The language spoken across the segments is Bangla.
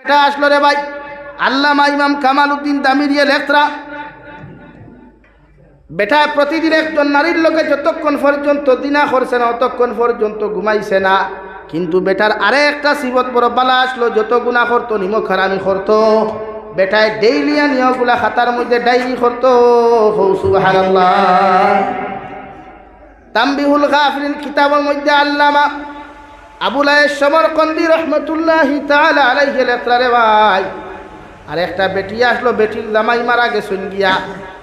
বেটা আসলো রে ভাই। আল্লামা ইমাম কামাল উদ্দিন দামিরিয়া লেখরা বেটা প্রতিদিন একজন নারীর লোকে যতক্ষণ পর্যন্ত দিনা করছে না অতক্ষণ পর্যন্ত ঘুমাইছে না। কিন্তু বেটার আরে একটা সিবত বড় বালা আসলো, যত গুনাহ করতো নিমক হারামি করতো বেটায় ডেইলিয়া নিয়গুলা খাতার মধ্যে ডায়েরি করতো। সুবহানাল্লাহ। তামবিহুল গাফিলিন কিতাবের মধ্যে আল্লামা আবুল আয়েশ সমরকন্দি রহমতুল্লাহি তাআলা আলাইহি লেখরা রে ভাই, আর একটা বেটি আসলো, বেটির জামাই মারা গেছেন গিয়া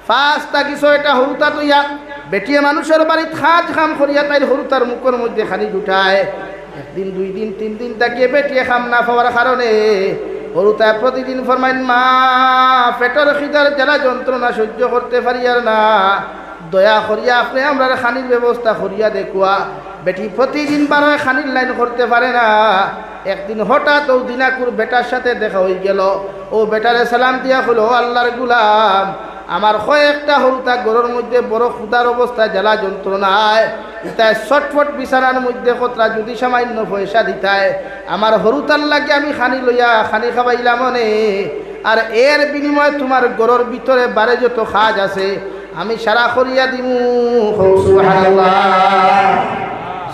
ফাস্তা কিছু এটা হরুতা তুইয়া বেটিয়ে মানুষের বাড়িতে খাজ খাম করিয়া তাই হরুতার মুখের মধ্যে খানি ঢুটায়। একদিন, 2 দিন, 3 দিন তাকিয়ে বেটিয়ে খাম না পাওয়ার কারণে হরুতায় প্রতিদিন ফরমাইন, মা পেটের খিদার জ্বালা যন্ত্রণা সহ্য করতে পারি আর না, দয়া করিয়া আপনি আমরা খানির ব্যবস্থা করিয়া দেখুয়া। বেটি প্রতিদিন বারো খানির লাইন করতে পারে না। একদিন হঠাৎ ও দিনাকুর বেটার সাথে দেখা হয়ে গেল। ও বেটারে সালাম দিয়া হলো, আল্লাহর গুলাম, আমার কয়েকটা হরুতা গরুর মধ্যে বড় ক্ষুধার অবস্থায় জ্বালা যন্ত্রণায় ইতায় ছটফট বিছানার মধ্যে কতরা যদি সামান্য পয়সা দিতায় আমার হরুতার লাগে আমি খানি লইয়া খানি খাবাইলাম নে, আর এর বিনিময়ে তোমার গরুর ভিতরে বারে যত খাজ আছে আমি সারা করিয়া দিমু। সুবহানাল্লাহ।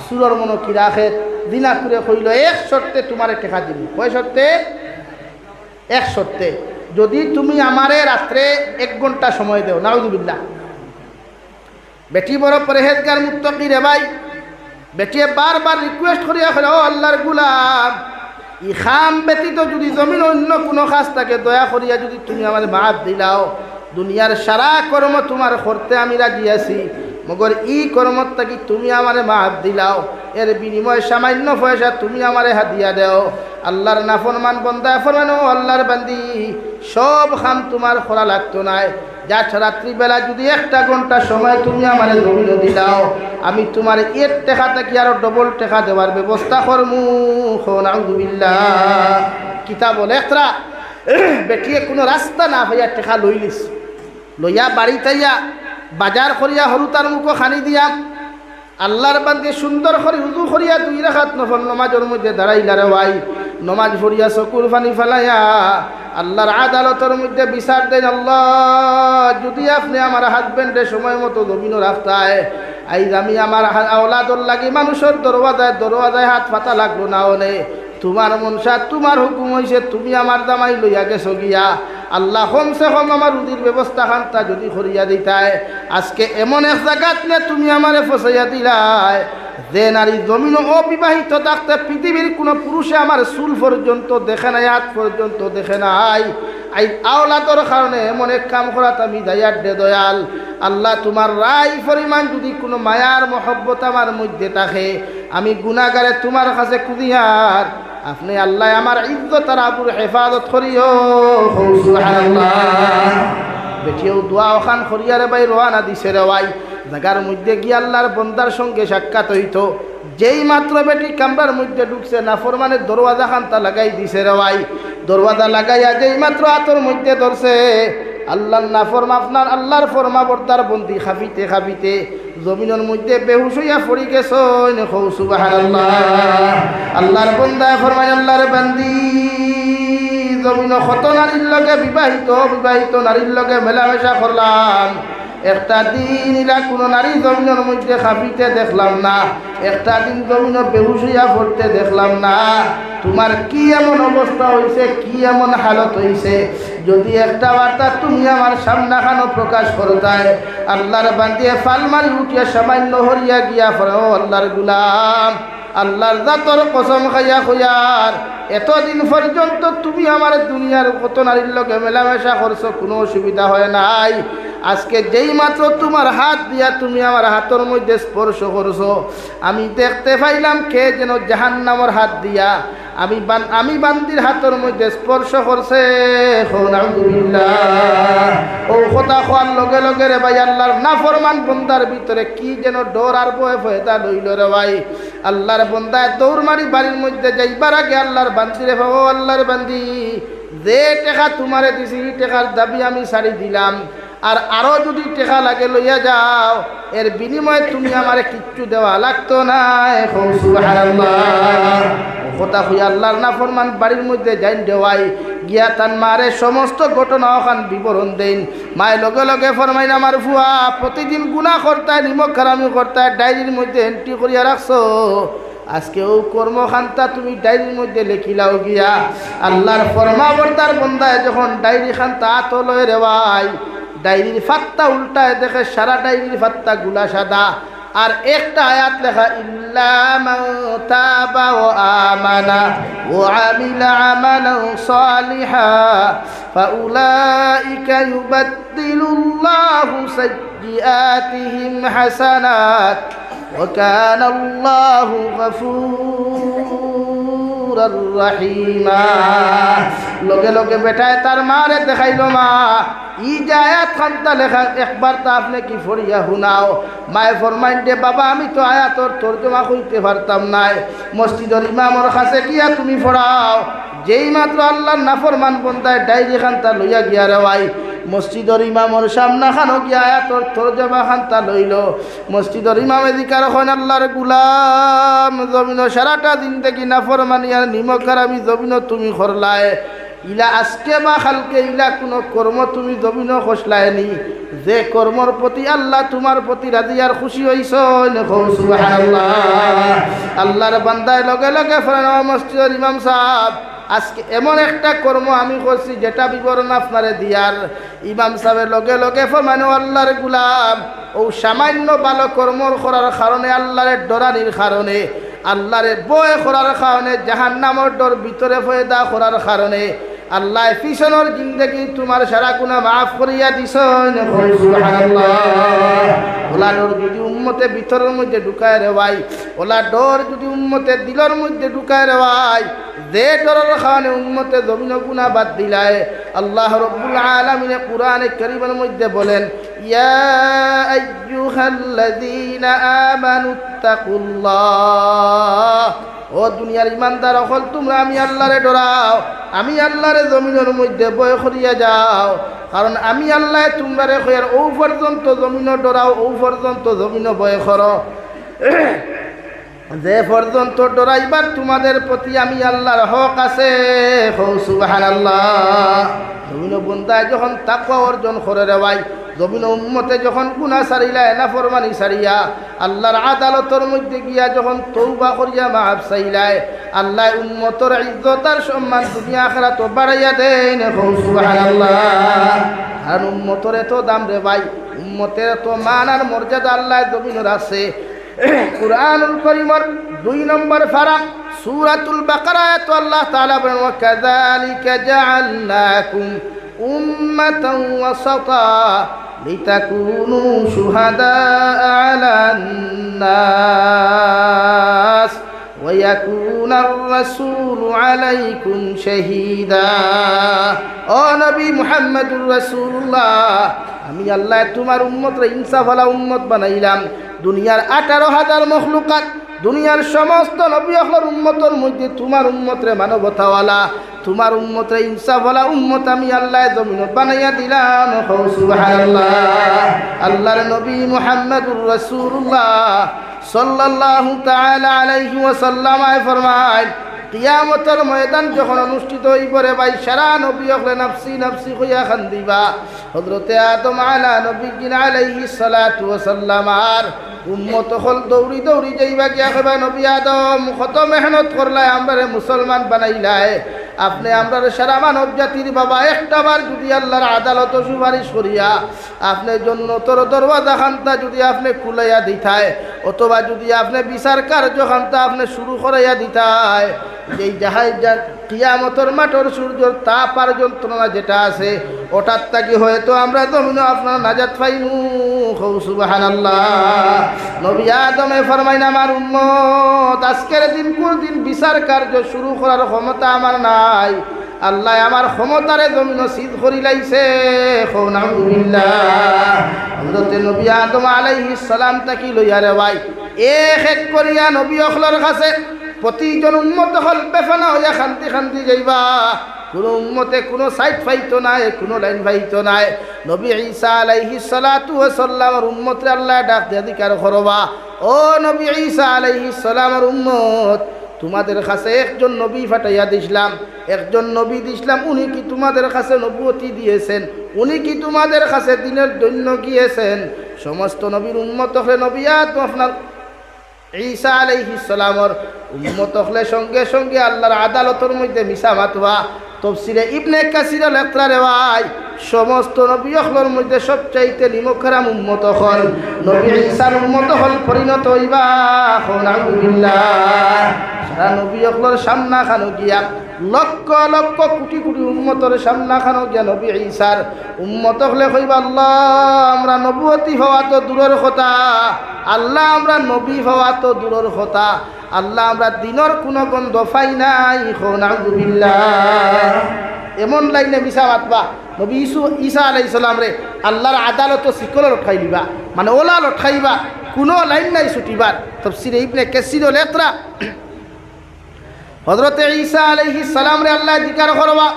সুরর মনো কি রাখে দিনাকুরে কইল, এক শর্তে তোমারে টেকা দিব। কয় শর্তে? এক শর্তে, যদি তুমি আমারে রাত্রে 1 ঘন্টা সময় দেও। নাউযুবিল্লাহ। বেটি বড় পরহেজগার মুত্তাকি রে ভাই। বেটিয়ে বারবার রিকোয়েস্ট করিয়া কইল, ও আল্লাহর গুলাম, ই খাম ব্যতীত যদি জমিন অন্য কোনো কাজ থাকে দয়া করিয়া যদি তুমি আমারে মাফ দিলাও, দুনিয়ার সারা কর্ম তোমার করতে আমি রাজি আছি, মগর ই কর্মত থাকি তুমি আমারে মাফ দিলাও, এর বিনিময়ে সামান্য পয়সা তুমি আমারে হাদিয়া দেও। আল্লাহর নাফরমান বন্দা ফরমান, ও আল্লাহর বান্দি, সব খাম তোমার করা লাগতো নাই, যা রাত্রিবেলা যদি 1 ঘন্টা সময় তুমি আমারে জমিন দিলাও, আমি তোমার এর টেকা থাকি আরো ডবল টেকা দেওয়ার ব্যবস্থা করমু। নাউযুবিল্লাহ। কিতাব লেখরা বেটিয়ে কোনো রাস্তা না হইয়া টেকা লইলিস, লইয়া বাড়িতাইয়া বাজার করিয়া হরুতার মুখো খানি দিয়া আল্লাহর বান্দে সুন্দর করে উযু করিয়া 2 রাকাত নফল নামাজের মধ্যে দাঁড়াইলা রে ভাই। নমাজ পড়িয়া চকুর পানি ফেলাইয়া আল্লাহর আদালতের মধ্যে বিচার দেন, আল্লাহ যদি আপনি আমার হাজবেন্ডের সময় মতো জমিনও রাখতায়, আইজ আমি আমার আওলাদর লাগি মানুষের দরওয়াজায় হাত পাতা লাগলো না হলে, তোমার মনসা তোমার হুকুম হইছে, তুমি আমার দামাই লইয়া গেছো গিয়া, আল্লাহ কমসে কম আমার রুজির ব্যবস্থা খান্তা যদি করিয়া দিতায়, আজকে এমন এক জায়গাত নে তুমি আমারে ফসাইয়া দিলাই যে নারী জমিন অবিবাহিত থাকতে পৃথিবীর কোনো পুরুষে আমার চুল পর্যন্ত দেখে নাই, হাত পর্যন্ত দেখে নাই। আই আওলাদর কারণে এমন এক কাম করাত আমি দায়ার দে দয়াল। আল্লাহ তোমার রায় পরিমাণ যদি কোনো মায়ার মহব্বত আমার মধ্যে থাকে, আমি গুনাহগারে তোমার কাছে খুদিয়ার, আপনি আল্লাহ আমার ইজ্জত আর আবুর হেফাজত করিও। সুবহানাল্লাহ। বেটিও দোয়া ওখান করিয়ারে ভাই রওনা দিছে রে ভাই। জায়গার মধ্যে গিয়ে আল্লাহর বন্দার সঙ্গে সাক্ষাৎ হইতো। যেই মাত্র বেটি কামরার মধ্যে ঢুকছে নাফরমানের দরওয়াজা খান্তা লাগাই দিছে রে ভাই। দরওয়াজা লাগাইয়া যেই মাত্র হাতের মধ্যে ধরছে, আল্লাহর নাফরমান আপনার আল্লাহর ফরমাবরদার বন্দি খাফিতে খাফিতে জমিনের মধ্যে বেহুশ হইয়া পড়ি গেছেন। সুবহানাল্লাহ। আল্লাহর বন্দা ফরমায়, আল্লাহর বান্দি, জমিন কত নারীর লগে বিবাহিত নারীর লগে মেলামেশা করলাম, একটা দিন ইলা কোনো নারী জমিনের মধ্যে খাফিতে দেখলাম না, একটা দিন জমিন বেহুশ হইয়া পড়তে দেখলাম না। তোমার কি এমন অবস্থা হয়েছে, কি এমন হালত হয়েছে, যদি একটা বার্তা তুমি আমার সামনাখানো প্রকাশ করতায়। আল্লাহর বান্দিয়ে ফালমারি উঠিয়া সামান্য হরিয়া গিয়া পড়ে, ও আল্লাহর গুলাম, আল্লাহর জাতর কসম খাইয়া খুয়ার, এতদিন পর্যন্ত তুমি আমার দুনিয়ার কত নারীর লগে মেলামেশা করছো, কোনো অসুবিধা হয় নাই। আজকে যেই মাত্র তোমার হাত দিয়া তুমি আমার হাতের মধ্যে স্পর্শ করছো, আমি দেখতে পাইলাম কে যেন জাহান্নামের হাত দিয়া আমি বান্দির হাতের মধ্যে স্পর্শ করছে। ও কথা কোয়ার লগে লগে রে ভাই আল্লাহর নাফরমান বন্দার ভিতরে কি যেন ডর আর ভয় ভয়তা লইল রে ভাই। আল্লাহর বন্দায় দৌড় মারি বাড়ির মধ্যে যাইবার আগে আল্লাহর বান্দি রে, ও আল্লাহর বান্দি, যে টাকা তোমারে দিছি টাকার দাবি আমি ছাড়ি দিলাম, আর আরো যদি টেকা লাগে লইয়া যাও, এর বিনিময়ে তুমি আমারে কিচ্ছু দেওয়া লাগতো না। এখন সুবহানাল্লাহ কথা হইয়া আল্লাহর নাফরমান বাড়ির মধ্যে যাই দেওয়াই গিয়া তান মারে সমস্ত ঘটনা ওখান বিবরণ দেন। মায়ের লগে লগে ফরমাইন, আমার ফুয়া প্রতিদিন গুনাহ করতায়, নিমক খারামি করতায়, ডায়েরির মধ্যে এন্ট্রি করিয়া রাখছো, আজকেও কর্মখান্তা তুমি ডায়েরির মধ্যে লেখিলাও গিয়া। আল্লাহর ফরমাবর্তার বন্দায় যখন ডায়েরি খান্তা তো লয় রে ভাই, ডায়েরির ফাত্তা উল্টায় দেখে সারা ডায়েরির ফাত্তা গুলা সাদা, আর একটা আয়াত লেখা ইল্লা মান তাবা ওয়া আমানা ওয়া আমিলা আমালান সালিহা ফাউলাইকা ইউবাদদিলুল্লাহু সাইয়্যাতিহিম হাসানাত ওয়া কানা আল্লাহু গফুরার রহিমা। লগে লগে বেটায় তার মারে দেখাইলো, মা ই যে আয়াত খান্তা লেখা একবার তা আপনি কি ফরিয়া শুনাও। মায়ে ফরমাইন দে, বাবা আমি তো আয়াতর তর্জমা কইতে পারতাম নাই, মসজিদের ইমামর কাছে গিয়া তুমি পড়াও। যেই মাত্র আল্লাহর নাফরমান বন্দায় ডায়েরি খান্তা লইয়া গিয়া রেওয়াই, মসজিদের ইমামর সামনা খানো গিয়া আয়াতর তর্জমা খান্তা লইল। মসজিদের ইমামে দিকার হন, আল্লাহর গুলাম জমিন সারাটা দিন থেকে নাফরমানি আর নিমক হারামি জমিন তুমি করলায়, ইলা আজকে বা খালকে ইলা কোনো কর্ম তুমি জমিন খসলায়নি, যে কর্মর প্রতি আল্লাহ তোমার প্রতি রাজি আর খুশি হইছ। সুবহানাল্লাহ আল্লাহর বান্দায় লগে লগে ফরমায়, মসজিদের ইমাম সাহেব আজকে এমন একটা কর্ম আমি করছি যেটা বিবরণ আপনারে দিয়ার। ইমাম সাহেবের লগে লগে ফরমায়, আল্লাহর গুলাম ও সামান্য ভালো কর্ম করার কারণে, আল্লাহর ডরানির কারণে, আল্লাহরে বয় করার কারণে, জাহান্নামের ডর ভিতরে ফয়দা করার কারণে আল্লাহ পিছনের জিন্দগি তোমার সারা গুনাহ মাফ করিয়া দিছেন। সুবহানাল্লাহ ওলা ডর যদি উম্মতে ভিতরের মধ্যে ঢুকায় রে ভাই, ওলা ডর যদি উম্মতে দিলের মধ্যে ঢুকায় রে ভাই, যে ডরের কারণে উম্মতে জমিন গুনাহ বাদ দিলায়, আল্লাহ রাব্বুল আলামিন কোরআনে কারীমের মধ্যে বলেন, ইয়া আইয়ুহাল্লাযীনা আমানুত্তাকুল্লাহ, ও দুনিয়ার ইমানদার হল তোমরা আমি আল্লাহরে ডরাও, আমি আল্লাহরে জমিনের মধ্যে বয় করিয়া যাও, কারণ আমি আল্লাহ তোমরা কয়ার ও পর্যন্ত জমিন ডরাও, ও পর্যন্ত জমিন বয় করো, যে পর্যন্ত ডরাইবার তোমাদের প্রতি আমি আল্লাহর হক আছে। সুবহানাল্লাহ জমিন বন্দায় যখন তাকওয়া অর্জন করে রে ভাই, জমিন উম্মতে যখন গুনাহ সারিলা নাফরমানি সারিয়া আল্লাহর আদালতের মধ্যে গিয়া যখন তওবা করিয়া মাফ চাইলায়, আল্লাহ উম্মতের ইজ্জত আর সম্মান দুনিয়া আখিরাত বাড়াইয়া দেন। সুবহানাল্লাহ আর উম্মতের এত দাম রে ভাই, উম্মতের এত মান আর মর্যাদা আল্লাহ জমিনের আছে। কুরআনুল কারীমের 2 নম্বর পারা সূরাতুল বাকারায় আল্লাহ তাআলা বলেন, ওয়া কাযালিকা জাআলনাকুম উম্মাতান ওয়াসাতা লিতাকুনু শুহাদাআ আলান নাস ওয়া ইয়াকুনার রাসূলু আলাইকুম শাহীদা। ও নবী মুহাম্মদুর রাসূলুল্লাহ, আমি আল্লাহ তোমার উম্মতরে ইনসাফওয়ালা উম্মত বানাইলাম। দুনিয়ার 18,000 মখলুকাত, দুনিয়ার সমস্ত নবী আখলার উম্মতের মধ্যে তোমার উম্মতরে মানবতাওয়ালা, তোমার উম্মতরে ইনসাফওয়ালা উম্মত আমি আল্লাহ জমিনত বানাইয়া দিলাম। সুবহানাল্লাহ আল্লাহর নবী মুহাম্মদুর রাসূলুল্লাহ সাল্লাল্লাহু তাআলা আলাইহি ওয়াসাল্লাম ফরমায়, কিয়ামতের ময়দান যখন অনুষ্ঠিত হইবরে ভাই, সারা নবী হলে নফসি নফসি কইয়া খান্দিবা। হযরতে আদম আলা নবীজিন আলাইহিস সালাতু ওয়াসাল্লাম আর উম্মত হল দৌড়ি দৌড়ি যাইবা গিয়া কইবা, নবী আদম কত মেহনত করলাই আমরারে মুসলমান বানাইলাই, আপনি আমরা সারা মানব জাতির বাবা একটাবার যদি আল্লাহর আদালত সুপারিশ করিয়া আপনি জন্নতর দরওয়াজা খান্তা যদি আপনি খুলাইয়া দিতায়, অথবা যদি আপনি বিচার কার্য খান্তা আপনি শুরু করাইয়া দিতায়, এই যাহাই কিয়ামতের মাঠের সূর্যর তাপ আর যন্ত্রণা যেটা আছে ওটার থাকি হয়তো আমরা জমিনে আপনার নাজাত পাইমু। সুবহানাল্লাহ নবী আদমে ফরমাইন, আমার উম্মত আজকের দিন কোন দিন বিচার কার্য শুরু করার ক্ষমতা আমার নাই, আল্লাহ আমার ক্ষমতারে জমিন সিদ্ধ করি লাইছে। হযরতে নবী আদম আলাইহিস সালাম তাকি লইয়া রে ভাই এক এক করিয়া নবী অখলর কাছে প্রতিজন উম্মত হল বেফানা হইয়া খান্তি খান্তি যাইবা। কোনো উম্মতে কোনো সাইড পাইতো নাই, কোনো লাইন পাইতো নাই। নবী ঈসা আলাইহিস সালাতু ওয়াস সালামের উম্মতরে আল্লাহ ডাক দিয়া দিকার করবা, ও নবী ঈসা আলাইহিস সালামের উম্মত, তোমাদের কাছে একজন নবী ফাটাইয়া দিছিলাম, একজন নবী দিছিলাম, উনি কি তোমাদের কাছে নবুয়তি দিয়েছেন? উনি কি তোমাদের কাছে দিনের জন্য গিয়েছেন? সমস্ত নবীর উম্মত হলে নবিয়াত আপনার ঈসা আলাইহিস সালামের উম্মত হলে সঙ্গে সঙ্গে আল্লাহর আদালতের মধ্যে মিশা মাতবা। তাফসীরে ইবনে কাসির লেখরা রে ভাই, সমস্ত নবী হলর মধ্যে সবচাইতে নিমখরাম উম্মত হল নবী ঈসার উম্মত হল পরিণত হইবা। আলহামদুলিল্লাহ, সারা নবী হলর সামনা খানো গিয়া লক্ষ লক্ষ কোটি কোটি উম্মতর সামনা খানো গিয়া নবী ঈসার উম্মত হলে কইবা, আল্লাহ আমরা নবুয়তি হওয়া তো দূরের কথা, আল্লাহ আমরা নবী হওয়া তো দূরের কথা, আল্লাহ আমরা দিনের কোনো গন্ধ পাই নাই। আলহামদুলিল্লাহ, এমন লাইনে মিশা মাতবা নবী ঈসা আলাইহিস সালাম রে আল্লাহর আদালত শিকল লঠাই দিবা, মানে ওলা লঠাইবা, কোনো লাইন নাই ছুটিবার। তাফসীরে ইবনে কাসির লেখরা, হযরতে ঈসা আলাইহিস সালাম রে আল্লাহ জিকার করবা,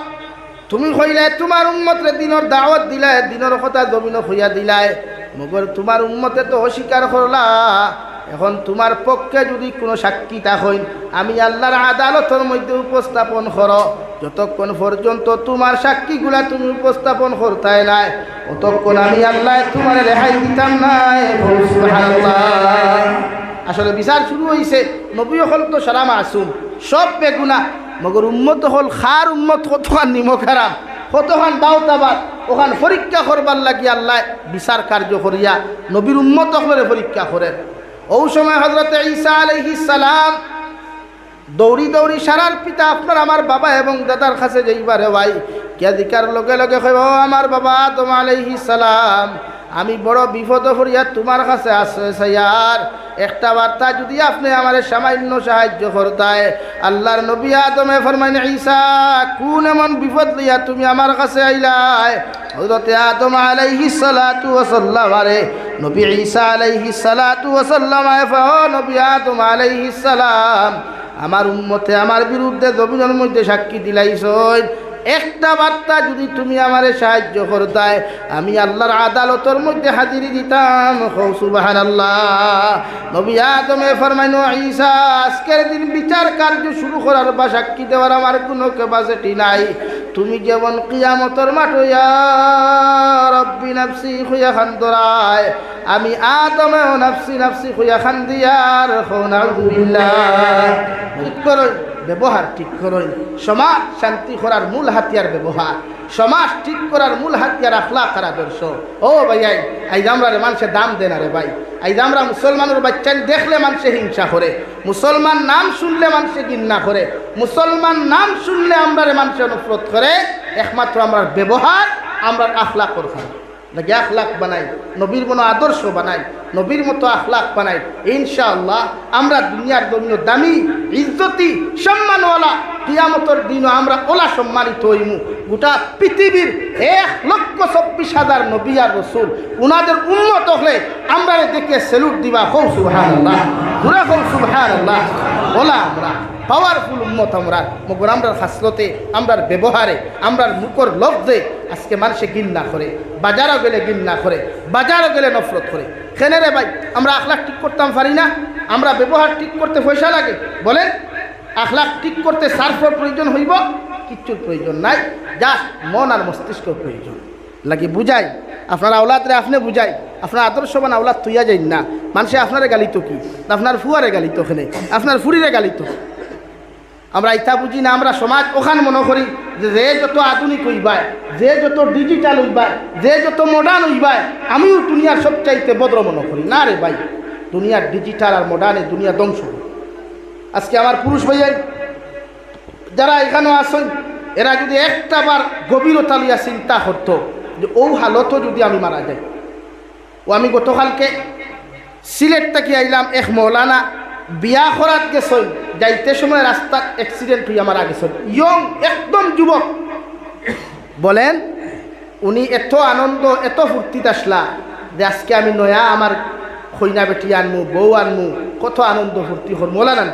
তুমি কইলে তোমার উম্মতরে দিনের দাওয়াত দিলায়, দিনের কথা জমিন হইয়া দিলায়, মগর তোমার উম্মতে তো অস্বীকার করলা। এখন তোমার পক্ষে যদি কোনো সাক্ষী থাকেন, আমি আল্লাহর আদালতের মধ্যে উপস্থাপন করো, যতক্ষণ পর্যন্ত তোমার সাক্ষীগুলা তুমি উপস্থাপন করতাই নাই, ততক্ষণ আমি আল্লাহ তোমার রেহাই দিতাম নাই। সুবহানাল্লাহ, আসলে বিচার শুরু হয়েছে, নবী হল তো সারা মাসুম, সব বেগুনা, মগর উম্মত হল খার উম্মত, কতখান নিমখারাম, কতখান দাওতাবাদ, ওখান পরীক্ষা করবার লাগি আল্লাহ বিচার কার্য করিয়া নবীর উম্মত হলরে পরীক্ষা করেন। ওই সময় হযরতে ঈসা আলাইহিস সালাম দৌড়ি দৌড়ি সারার পিতা আপনার আমার বাবা এবং দাদার কাছে যাইবারে ভাই, কে দিকার লগে লগে কইব, আমার বাবা আদম আলাইহিস সালাম, আমি বড় বিপদ পড়িয়া তোমার কাছে আশ্রয় চাইয়ার, একটা বার্তা যদি আপনি আমার সামান্য সাহায্য করতায়। আল্লাহর নবী আদমে ফরমাইন, ঈসা কোন এমন বিপদ লইয়া তুমি আমার কাছে আইলাই? হযরতে আদম আলাইহিস সালাতু ওয়াস সালাম আরে নবী ঈসা আলাইহিস সালাতু ওয়াস সালাম নবী আদম আলাইহিস সালাম, আমার উম্মতে আমার বিরুদ্ধে জমিনের মধ্যে সাক্ষী দিলাইছই, একটা বার্তা যদি তুমি আমারে সাহায্য করতায়, আমি আল্লাহর আদালতের মধ্যে হাজিরি দিতাম। সুবহানাল্লাহ, নবী আদমে ফরমাইনো, ঈসা আজকের দিন বিচার কার্য শুরু করার বা সাক্ষী দেওয়ার আমার কোনো ক্যাপাসিটি নাই, তুমি যেমন কিয়ামতের মাঠ ইয়া রব্বি নাফসি খুয়া খান দরায়, আমি আদমেও নাফসি নাফসি খুয়া খান দিয়ার। আলহামদুলিল্লাহ, ঠিক করো ব্যবহার, ঠিক করো, সমাজ শান্তি করার মূল হাতিয়ার ব্যবহার, সমাজ ঠিক করার মূল হাতিয়ার আখলাক আর আদর্শ। ও ভাই, আই আমরা মানুষের দাম দেন রে ভাই, আই আমরা মুসলমানের বাচ্চা দেখলে মানুষে হিংসা করে, মুসলমান নাম শুনলে মানুষে ঘৃণা করে, মুসলমান নাম শুনলে আমরা মানুষের নফরত করে। একমাত্র আমরা ব্যবহার, আমরা আখলাক করতাম নাকি আখলাক বানাই, নবীর মতো আদর্শ বানাই, নবীর মতো আখলাক বানাই, ইনশাআল্লাহ আমরা দুনিয়ার জন্য দামি ইজ্জতি সম্মানওয়ালা, কিয়ামতের দিনও আমরা ওলা সম্মানিত হইমু। গোটা পৃথিবীর 1,24,000 নবী আর রসুল, উনাদের উম্মত হলে আমরা দেখে সেলুট দিবা। কৌ সুবহানাল্লাহ, ঘুরে কৌ সুবহানাল্লাহ, ওলা আমরা পাওয়ারফুল উম্মত। আমরা মগর আমরার হাসলতে, আমরার ব্যবহারে, আমরার মুখর লফজে আজকে মানুষে ঘৃণা করে, বাজারও গেলে ঘৃণা করে, বাজারও গেলে নফরত করে। কেন রে ভাই, আমরা আখলাক ঠিক করতাম পারি না? আমরা ব্যবহার ঠিক করতে পয়সা লাগে? বলেন, আখলাক ঠিক করতে সার্ফের প্রয়োজন হইব? কিচ্ছুর প্রয়োজন নাই, জাস্ট মন আর মস্তিষ্কের প্রয়োজন লাগে। বুঝাই আপনার আওলাদরে, আপনি বুঝাই আপনার আদর্শবান আওলাদ তুইয়া যাই না, মানুষে আপনারে গালিত কি, আপনার ফুয়ারে গালিত, ওখানে আপনার ফুরিরে গালিত। আমরা ইতা বুঝি না, আমরা সমাজ ওখানে মনে করি যে যত আধুনিক হইবায়, যে যত ডিজিটাল হইবায়, যে যত মডার্ন হইবায়, আমিও দুনিয়ার সবচাইতে বদ্র মনে করি। না রে ভাই, দুনিয়ার ডিজিটাল আর মডার্নে দুনিয়া ধ্বংস। আজকে আমার পুরুষ ভাইয়াই যারা এখানেও আসেন, এরা যদি একটা বার গভীরতা লিয়া চিন্তা করতো যে ও হালতও যদি আমি মারা যাই। ও আমি গতকালকে সিলেট থেকে আইলাম, এক মৌলানা বিয়া করাত গেছেন, যাইতে সময় রাস্তার অ্যাক্সিডেন্ট হয়ে মারা গেছেন, ইয়ং একদম যুবক। বলেন, উনি এত আনন্দ, এত ফুর্তিত আসলা যে আজকে আমি নয়া আমার খৈনা বেটি আনমু, বউ আনমু, কত আনন্দ ফুর্তি হল। মৌলানা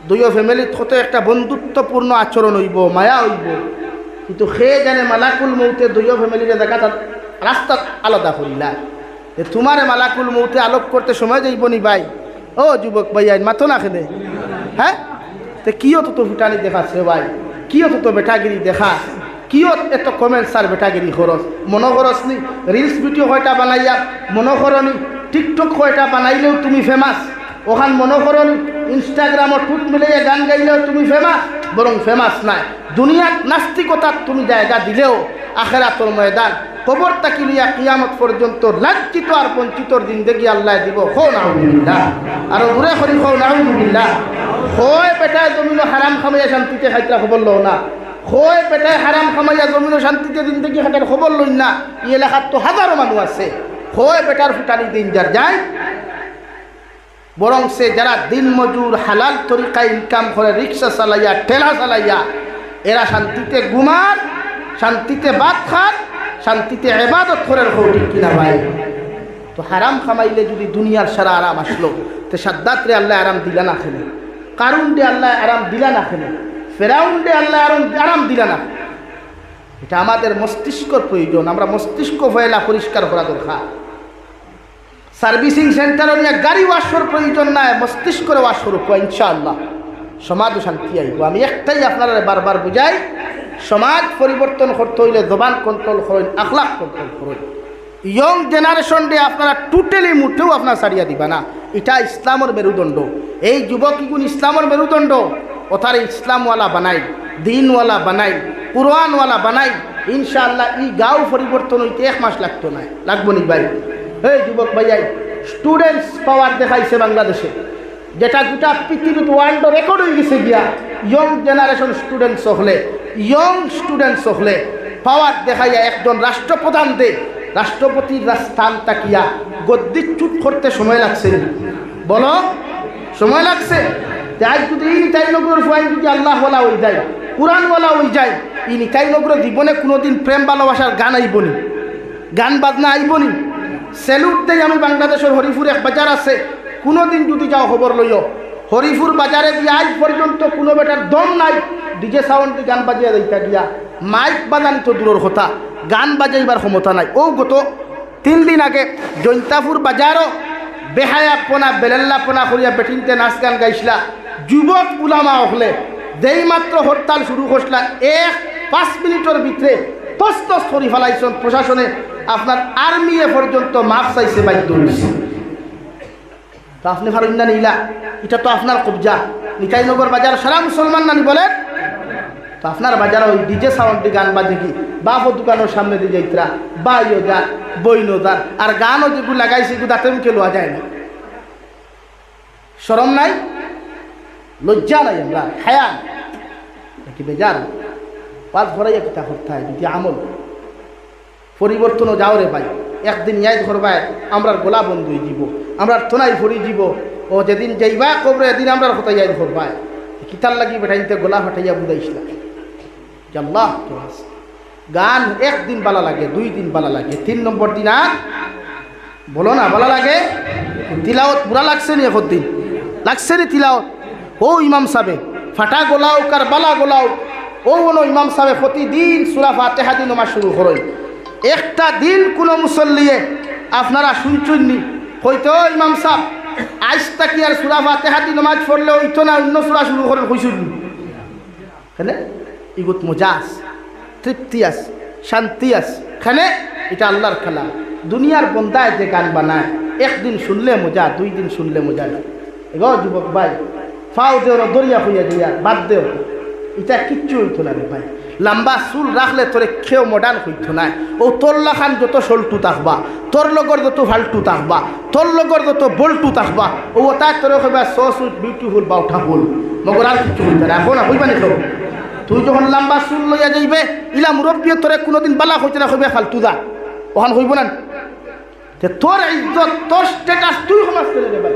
দুইও ফ্যামিলিত কত একটা বন্ধুত্বপূর্ণ আচরণ হইব, মায়া হইব, কিন্তু সে জানে মালাকুল মৌতে দুইও ফ্যামিলির জায়গাটা রাস্তা আলাদা করিলা যে তোমারে মালাকুল মৌতে আলোক করতে সময় যাইব নি ভাই ও যুবক ভাই আইন মাতো না খেলে হ্যাঁ তো কিও তো ফুটানি দেখাচ্ছে ভাই কিও তো বেটাগিরি দেখা কিও এত কমেন্টস আর বেটাগিরি খরচ মনো খরচ নি রিলস ভিডিও কয়টা বানাইয়া মনো করনি টিকটক কয়টা বানাইলেও তুমি ফেমাস ওখান মনো করনি ইনস্টাগ্রামও টুট মিলাইয়া গান গাইলেও তুমি ফেমাস বরং ফেমাস নাই দুনিয়ার নাস্তিকতার তুমি জায়গা দিলেও আখেরাতুল ময়দান কবর তাকি লিয়া কিয়ামত পর্যন্ত লাজ্জিত আর বঞ্চিতর জিন্দেগি আল্লাহ দিব খো নাউজুবিল্লাহ আর দূরে করি খো নাউজুবিল্লাহ হয় বেটায় জমিন হারাম খামাইয়া শান্তিতে খাইতরা খবর লও না হয় বেটায় হারাম খামাইয়া জমিন শান্তিতে জিন্দেগি খাটার খবর লই না এই এলাকার তো হাজারো মানুষ আছে হয় বেটার ফুটানি দিন যার যায় বরং সে যারা দিন মজুর হালাল তরিকায় ইনকাম করে রিক্সা চালাইয়া ঠেলা চালাইয়া এরা শান্তিতে ঘুমার শান্তিতে ভাত খান শান্তিতে ইবাদত করার ঠিক কিনা ভাই তো হারাম খামাইলে যদি দুনিয়ার সারা আরাম আসলো তো সাদ্দাতরে আল্লাহ আরাম দিলা না খেলে কারুন ডে আল্লাহ আরাম দিলা না খেলে ফেরাউন ডে আল্লাহ আরাম দিলা না এটা আমাদের মস্তিষ্কর প্রয়োজন আমরা মস্তিষ্ক ফয়লা পরিষ্কার করা দরকার সার্ভিসিং সেন্টারে নিয়ে গাড়ি ওয়াশর প্রয়োজন নাই মস্তিষ্করে ওয়াশ করুক ইনশাআল্লাহ সমাজ শান্তি আইব আমি একটাই আপনারা বারবার বুঝাই সমাজ পরিবর্তন করতে হইলে জবান কন্ট্রোল করেন আখলাক কন্ট্রোল করেন ইয়ং জেনারেশন ডে আপনারা টোটালি মুঠেও আপনার সারিয়া দিবা না এটা ইসলামের মেরুদণ্ড এই যুবকগুণ ইসলামের মেরুদণ্ড ওথারে ইসলামওয়ালা বানাই দিনওয়ালা বানাই কুরআনওয়ালা বানাই ইনশাআল্লাহ এই গাঁও পরিবর্তন হইতে 1 মাস লাগতো না লাগবো নি ভাই এই যুবক ভাইয়াই স্টুডেন্টস পাওয়ার দেখাইছে বাংলাদেশে যেটা গোটা পৃথিবীতে ওয়ার্ল্ড রেকর্ড হয়ে গেছে গিয়া ইয়ং জেনারেশন স্টুডেন্টস হলে পাওয়ার দেখাইয়া একজন রাষ্ট্রপ্রধান দে রাষ্ট্রপতির স্থান তাকিয়া গদ্দিচ্যুত করতে সময় লাগছে বলো সময় লাগছে আজ যদি এই নিতাই নগর ফুয়াইন যদি আল্লাহওয়ালা হয়ে যায় কোরআনওয়ালা হয়ে যায় এই নিতাই নগর জীবনে কোনোদিন প্রেম ভালোবাসার গান আইবনি গান বাজনা আইবনি সেলুট দেই আমি বাংলাদেশের হরিপুর এক বাজার আছে কোনোদিন যদি যাও খবর লইও হরিপুর বাজারে দিয়ে আজ পর্যন্ত কোনো বেটার দম নাই ডিজে সাউন্ড গান বাজিয়ে দিতে গিয়া মাইক বাজানি তো দূরের কথা গান বাজাইবার ক্ষমতা নাই ও গত 3 দিন আগে জৈন্তাপুর বাজারও বেহায়াপনা বেলেল্লাপনা করিয়া বেটিনতে নাচ গান গাইছিলা যুবক উলামা হলে যেই মাত্র হরতাল শুরু করছিলা 5 মিনিটের ভিতরে তস্তস করি ফেলাইছেন প্রশাসনে আপনার আর্মি এ পর্যন্ত মাফ চাইছে বাধ্য হয়েছে তো আপনি পারেন না নিলা এটা তো আপনার কবজা নিতাইনগর বাজার সারা মুসলমান নানি বলেন তো আপনার বাজার ওই ডিজে সাউন্ডে গান বাজে কি বাপও দোকানের সামনে দিয়ে যাইতরা বাইও যান বইনো যান আর গানও যেগুলো লাগাইছে এগুলো দাঁতে মুখে লোয়া যায় না শরম নাই লজ্জা নাই আমরা হায়া নাকি বেজার পাঁচ ভরাইয়া কিতা করতে হয় যদি আমল পরিবর্তনও যাও রে ভাই একদিন ইয়াদ করবায় আমরা গোলা বন্ধ হয়ে যাব আমরা তোনাই ভরি যাব ও যেদিন যাইবা কবরে এদিন আমরা কোথায় ইয়াদ করবায় কিতার লাগি বেটাইতে গোলা ফাটাইয়া বুঝাইছিলাম যে আল্লাহ তো আছে গান একদিন বালা লাগে 2 দিন বালা লাগে 3 নম্বর দিন আর বলো না বালা লাগে তিলাওয়াত বুড়া লাগছে নি এখন দিন লাগছে নি তিলাওয়াত ও ইমাম সাহেব ফাটা গোলাও কার বালা গোলাও ও কোনো ইমাম সাহেব প্রতিদিন সূরা ফাতিহা দিয়ে নামাজ শুরু করেন একটা দিন কোনো মুসল্লিয়ে আপনারা শুনছুননি হয়তো ইমাম সাহেব আজ তাকি আর সূরা ফাতিহা দিয়ে নামাজ পড়লে হইতো না অন্য সূরা শুরু করেন কইছুননি কেন ইগুত মুজাস তৃপ্তি আস শান্তি আস খানে এটা আল্লাহর খেলা দুনিয়ার বন্দায় যে গান বানায় একদিন শুনলে মজা 2 দিন শুনলে মজা না এগো যুবক ভাই ফাও দেওর দরিয়া হইয়া দিয়া বাদ দেও এটা কিচ্ছু হইতো না রে ভাই লম্বা চুল রাখলে তোরে খেয়েও মডার্ন হইতো না ও তোর লাখান যত সল্টু থাকবা তোর লগর যত ফাল্টু থাকবা তোর লগর যত বল্টু থাকবা ও তাই তোরে কইবা সো সুইট বিউটিফুল বাউঠা ফুল মগর আর কিচ্ছু হইতো না এখন হইবা নি তো তুই যখন লম্বা চুল লইয়া যাইবে ইলা মুরব্বী তোরে কোনোদিন বালা হইতে না কইবে ফালতু যা ওখান হইব না তোর ইজ্জত তোর স্ট্যাটাস তুই সমাজ করে দেবে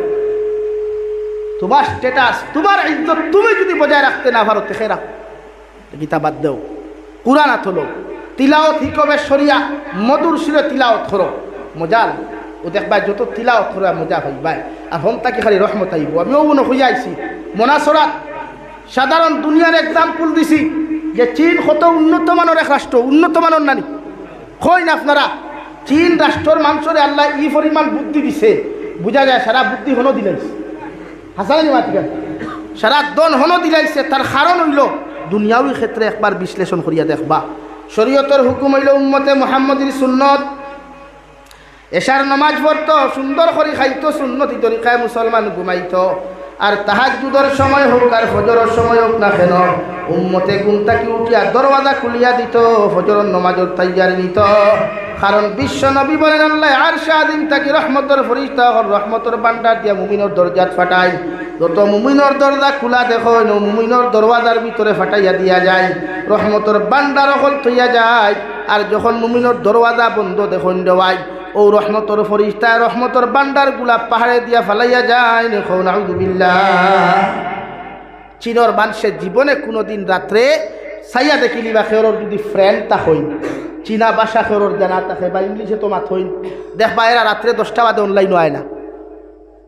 তোমার স্ট্যাটাস তোমার ইজ্জত তুমি যদি বজায় রাখতে না পারো তেখে রাখো গীতা বাদ দেও কুরআন আতলো তিলাওয়াত হিকবে শরিয়া মধুর সুরে তিলাওয়াত করো মজা ও দেখবা যত তিলাওয়াত করো মজা হইবা আর হন তাকে খালি রহমত আইব আমিও মনে হইয়া আইছি মনাসরাত সাধারণ দুনিয়ার এক্সাম্পল দিছি যে চীন কত উন্নত মানের এক রাষ্ট্র, উন্নত মানের নানি কই না আপনারা? চীন রাষ্ট্রের মানুষরে আল্লাহ ই পরিমাণ বুদ্ধি দিছে, বোঝা যায় সারা বুদ্ধি হনো দিলাইছে। হাসানি মাতিকা সারা দন হনো দিলাইছে। তার কারণ হইল দুনিয়াউই ক্ষেত্রে একবার বিশ্লেষণ করিয়া দেখবা। শরীয়তের হুকুম হইল উম্মতে মুহাম্মদীর সুন্নত। এশার নামাজ পড়তো, সুন্দর করে খাইতো, সুন্নতি তরিকায় মুসলমান ঘুমাইতো। আর তাহাজ্জুদের সময় হোক আর ফজরের সময় হোক না কেন, উম্মতে ঘুম থেকে উঠিয়া দরওয়াজা খুলিয়া দিত, ফজরের নামাজের তৈয়ারি নিত। কারণ বিশ্ব নবী বলেন আল্লাহ আরশে আযীম থেকে রহমতের ফেরেশতা রহমতের ভান্ডার দিয়া মুমিনের দরজাত ফাটায়। যত মুমিনের দরজা খোলা দেখো, মুমিনের দরওয়াজার ভিতরে ফাটাইয়া দিয়া যায়, রহমতের ভান্ডার হল থইয়া যায়। আর যখন মুমিনের দরওয়াজা বন্ধ দেখুন দেওয়ায়, ও রহমতর ফরিস্তা রহমতর বান্ডার গুলা পাহাড়ে দিয়া ফালাইয়া যায়। নাউযুবিল্লাহ। চীনের মানুষের জীবনে কোনোদিন রাত্রে সাইয়া দেখিলি বা খেরোর যদি ফ্রেন্ড তা হইন, চীনা ভাষা খেরোর জানা থাকে বা ইংলিশে তো মাত হইন, দেখবা এরা রাত্রে 10টা বাদে অনলাইনও আয় না।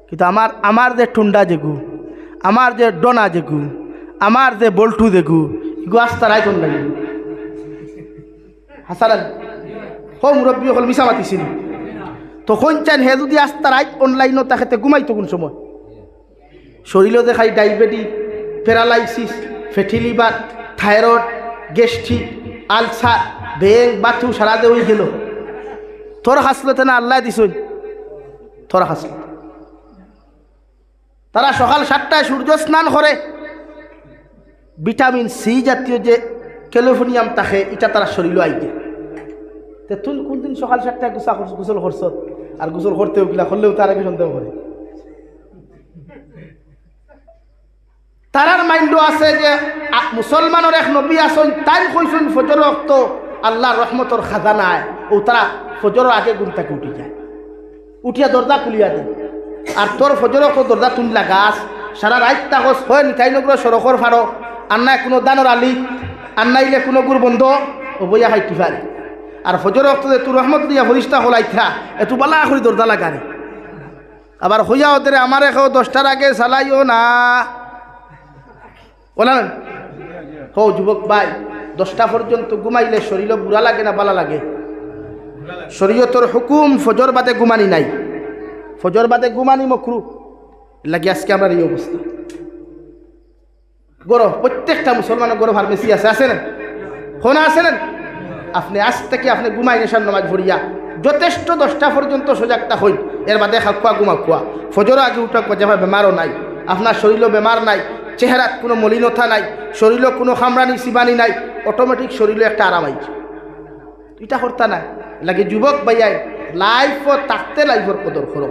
কিন্তু আমার যে টুন্ডা যেগু, আমার যে ডোনা যেগু, আমার যে বল্টু যেগু, ইগু আস্তা রাইত অনলাইন। হাসান হো মুরব্বী হল মিশা মাতিছিল তখন চান হে যদি আস্তা রাইত অনলাইনও তাকে ঘুমাইতো কোন সময়। শরীরও দেখাই diabetes, paralysis, fatty liver, thyroid, gastric, ulcer, বেং বাথু সারা দে হয়ে গেল। তোর হাসলতে না আল্লাহ দিস, তোর হাসল। তারা সকাল 7টায় সূর্য স্নান করে, ভিটামিন সি জাতীয় যে ক্যালিফোর্নিয়াম থাকে এটা তারা শরীর আইতে। তুই কোনদিন সকাল 7টায় গোসল করছ? আর গোসল করতেও কিনা করলেও তার আগে সন্দেহ করে। তারার মাইন্ডও আছে যে মুসলমানের এক নবী আসন, তাই কইসুন ফজর রক্ত আল্লাহর রহমতর খাজানায়। ও তারা ফজরের আগে ঘুম থেকে উঠি যায়, উঠিয়া দরজা খুলিয়া দেয়। আর তোর ফজর রক্ত দরজা তুললা গাছ সারা রাত তাকস হয় নিতাইনগ্র সড়কর ফাড়ো, আর নাই কোনো দানোর আলি, আর নাইলে কোনো গুর বন্ধ ও বইয়া হাইটি পারে। আর ফজর রক্ত যে তোর রহমত দিয়া ফরিস্তা হলাইথা এতু বালা করি দরজা লাগারে। আবার হইয়া ওদের আমার এখো 10টার আগে চালাইও না বলা না। হো যুবক ভাই, 10টা পর্যন্ত ঘুমাইলে শরীর বুড়া লাগে না বালা লাগে? শরীয়তর হুকুম ফজর বাদে ঘুমানি নাই, ফজর বাদে ঘুমানি মকরু লাগে। আজকে আমার এই অবস্থা। গরো প্রত্যেকটা মুসলমানের গরো ফার্মেসি আছে, আছে না? হোনা আছে না? আপনি আজ থেকে আপনি ঘুমাই নেশার নামাজ ভরিয়া যথেষ্ট 10টা পর্যন্ত সজাগতা হই। এর বাদে খাওয়া ঘুমা খোয়া, ফজর আগে উঠা যেভাবে বেমারও নাই, আপনার শরীরও বেমার নাই, চেহারাত কোনো মলিনতা নাই, শরীরও কোনো খামরানি সিবানি নাই, অটোমেটিক শরীরে একটা আরাম আইছে। এটা করতা না লাগে যুবক ভাইয়াই, লাইফও থাকতে লাইফের কদর করো।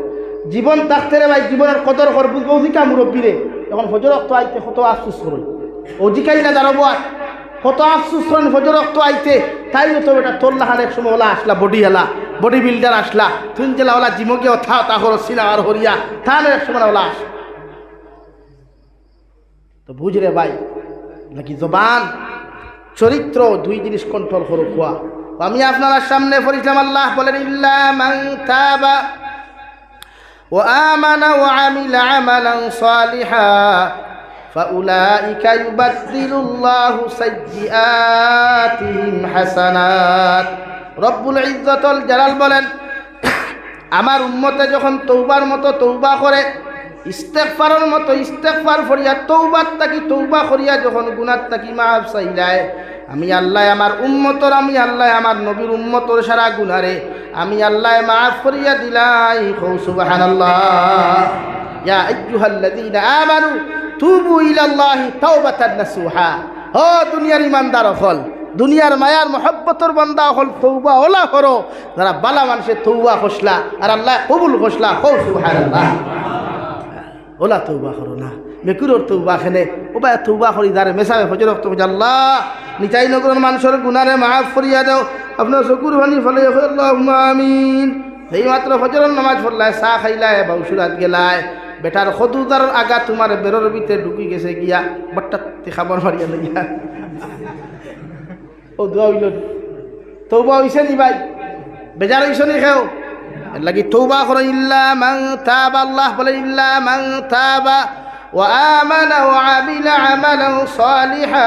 জীবন থাকতে রে ভাই, জীবনের কদর কর। বুঝবো অধিকা মুরব্বীরে এখন ফজর রক্ত আইতে কত আফসুস করুন, অধিকাই না দাঁড়াবো আর কত আফসুস করেন ফজর রক্ত আইতে। তাই তো বেটা তোর লাহান এক সময় ওলা আসলা বডি হেলা, বডি বিল্ডার আসলা, তুই জেলা ওলা জিমকে থা তা হর সিনা আর হরিয়া তাহলে এক সময় ওলা আস। তো বুঝ রে ভাই, নাকি জবান চরিত্র দুই জিনিস কন্ট্রোল করো খোয়া। আমি আপনার সামনে পড়িলাম আল্লাহ বলেন ইল্লা মান তাবা ওয়া আমানা ওয়া আমিলা আমালান সালিহা ফাউলাইকা ইউবাদদিলুল্লাহু সাইয়্যাতিহিম হাসানাত। রব্বুল ইজ্জতুল জালাল বলেন, আমার উম্মতে যখন তওবার মতো তওবা করে, ইস্তেগফারের মতো ইস্তেগফার করিয়া তওবার তাকি তওবা করিয়া যখন গুনাহ তাকি মাফ চাইলায়, আমি আল্লাহ আমার উম্মতর, আমি আল্লাহ আমার নবীর উম্মতর সারা গুনারে আমি আল্লাহ মাফ করিয়া দিলাই। সুবহানাল্লাহ। ইয়া আইয়ুহাল্লাযীনা আমানু তুবু ইলাল্লাহি তাওবাতান নাসুহা। ও দুনিয়ার ইমানদার হল, দুনিয়ার মায়ার মহব্বতর বান্দা হল, তওবা ওলা করো যারা বালা মানুষের তওবা খসলা আর আল্লাহ কবুল খসলা। সুবহানাল্লাহ। ওলা তওবা করো না, মেকুরোর তওবা খেনে ওবা তওবা করি যারে মেসাবে ফজর রক্ত আল্লাহ নিতাই নগরের মানুষের গুনারে মাফ করিয়া দাও। আপনার চকুর ভানি ফলে আল্লাহুম্মা আমিন। এই মাত্র ফজরের নামাজ পড়লায়, চা খাইলায়, বাউসুরাত গেলায়, বেটার সদুদার আগা তোমার বেরোর ভিতরে ঢুকি গেছে গিয়া বাট্টা খাবার মারিয়া লাগিয়া। ও দোয়া হইল, তওবা হইছে নি ভাই? বেজার হইছ নি খেও লাগি তওবা করো। ইল্লা মান তাবা, আল্লাহ বলে ইল্লা মান তাবা ওয়া আমানা ওয়া আমিলা আমালান সালিহা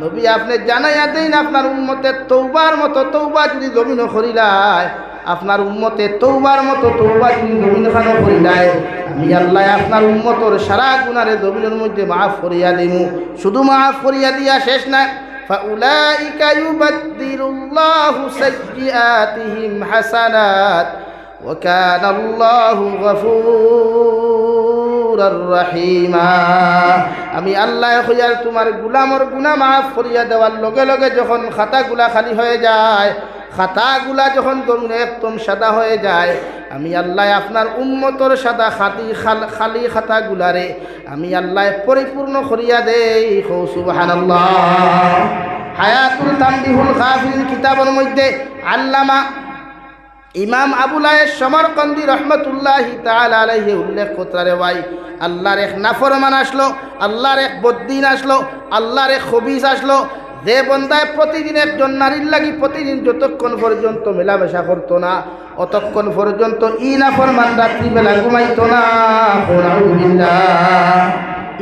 নবী আপনি জানাইয়া দেন আপনার উম্মতের তওবার মতো তওবা যদি জমিন করিলায়, আপনার উম্মতের তওবার মতো তওবা যদি জমিন খানো করিলায়, আমি আল্লাহ আপনার উম্মতর সারা গুনারে জমিনের মধ্যে মাফ করিয়া দিমু। শুধু মাফ করিয়া দিয়া শেষ না, ফাউলাইকা ইউবাদদিলুল্লাহু সাইয়্যাতিহিম হাসানাত ওয়া কানা আল্লাহু গফুরার রহিমা। আমি আল্লাহ হইয়ার তোমার গুলামর গুনাহ মাফ করিয়া দেওয়ার লগে লগে যখন খাতাগুলা খালি হয়ে যায়, খাতাগুলা যখন জমিনে একদম সাদা হয়ে যায়, আমি আল্লাহ আপনার উম্মতর সাদা খালি খাতাগুলারে আমি আল্লাহ পরিপূর্ণ করিয়া দেই। সুবহানাল্লাহ। হায়াতুল তানবিহুল গাফিলিন কিতাবের মধ্যে আল্লামা ইমাম আবুল আয়েশ সমরকন্দি রহমতুল্লাহি তাআলা আলাইহি উল্লেখ করতে ভাই, আল্লাহর এক নাফরমান আসলো, আল্লাহর এক বদ্দিন আসলো, আল্লাহর এক খবিস আসলো, যে বন্দায় প্রতিদিন একজন নারীর লাগি প্রতিদিন যতক্ষণ পর্যন্ত মেলামেশা করতো না, অতক্ষণ পর্যন্ত ই নাফরমান রাত্রিবেলা ঘুমাইতো না।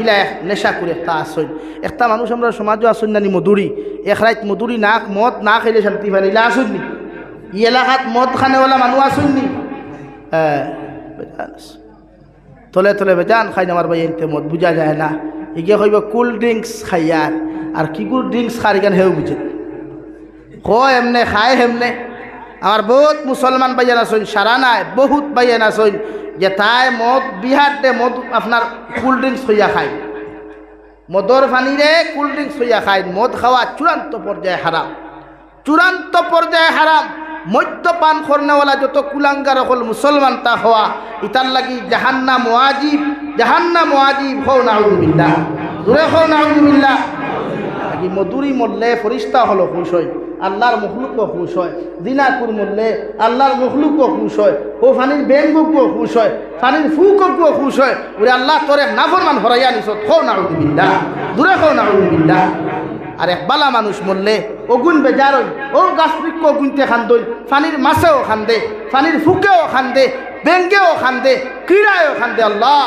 ইলা এক নেশা করে একটা আসন, একটা মানুষ আমরা সমাজও আসন নানি মধুরি, এক রাত মধুরি না মদ না খাইলে শান্তি পাই, ইলা আসন নি? ই এলাকাত মদ খানেওয়ালা মানুষ আসন নি? হ্যাঁ, তলে তলে বেজান খাই আমার ভাই এনতে মদ বুঝা যায় না। এগিয়ে কইব কোল্ড ড্রিঙ্কস খাইয়ার, আর কি কোল্ড ড্রিঙ্কস খার কেন হেউ বুঝে কয় এমনে খায় হেমনে। আমার বহুত মুসলমান ভাইয়ান আসইন, সারা নাই বহুত ভাইয়ান আসইন যে তাই মদ বিহার দে মদ আপনার কোল্ড ড্রিঙ্কস হইয়া খায়, মদর পানিরে কোল্ড ড্রিঙ্কস হইয়া খায়। মদ খাওয়া চূড়ান্ত পর্যায়ে হারাম, চূড়ান্ত পর্যায়ে হারাম। মদ্যপান করনেওয়ালা যত কুলাঙ্গার হল মুসলমান তা হওয়া ইতার লাগি জাহান্নাম ওয়াজিব, জাহান্নাম ওয়াজিব। হও নাউযুবিল্লাহ, জোরে হও নাউযুবিল্লাহ। লাগি মধুরি মরলে ফরিস্তা হলো খুশ হয়, আল্লাহর মখলুকও খুশ হয়। দিনাকুর মরলে আল্লাহর মখলুকও খুশ হয়, ও ফানির বেঙ্গুকও খুশ হয়, ফানির ফুকও খুশ হয়। ওরে আল্লাহ তোরে নাফরমান হরাইয়া নিছত। হও নাউযুবিল্লাহ, জোরে হও নাউযুবিল্লাহ। আর এক বালা মানুষ মরলে অগুন বেজারই, ও গাছ বৃক্ষ গুনতে খান্দই, ফানির মাছেও খান্দে, ফানির ফুকেও খান্দে, বেঙ্গেও খান্দে, ক্রীড়ায়ও খান্দে। আল্লাহ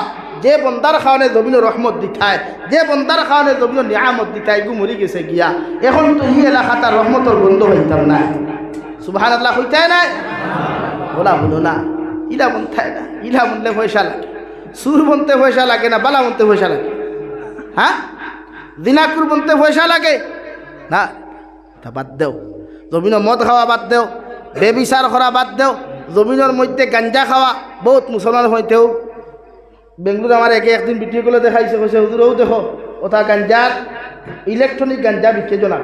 যে বন্দার খাওয়ানে জমিনের রহমত দিথায়, যে বন্দার খাওয়ানে জমিনের নিয়ামত দিথায়, গু মরি গেছে গিয়া। এখন তো ই এলাকা তার রহমতর বন্ধ হইতাম না। সুবহানাল্লাহ হইতায় নাই? বলা বলো না, ইলা বনথায় না। ইলা বনলে পয়সা লাগে, সুর বনতে পয়সা লাগে না, বালা বনতে পয়সা লাগে? হ্যাঁ, দিনাকুর বনতে পয়সা লাগে না? তা বাদ দেও, জমিনের মদ খাওয়া বাদ দেও, বেবিচার করা বাদ দেও, জমিনের মধ্যে গাঞ্জা খাওয়া। বহুত মুসলমান হইতেও বেঙ্গলুর আমার একদিন ভিডিও করে দেখাইছে, কইছে হুজুরও দেখো ওটা গাঞ্জার ইলেকট্রনিক গাঞ্জা বিকে জনা।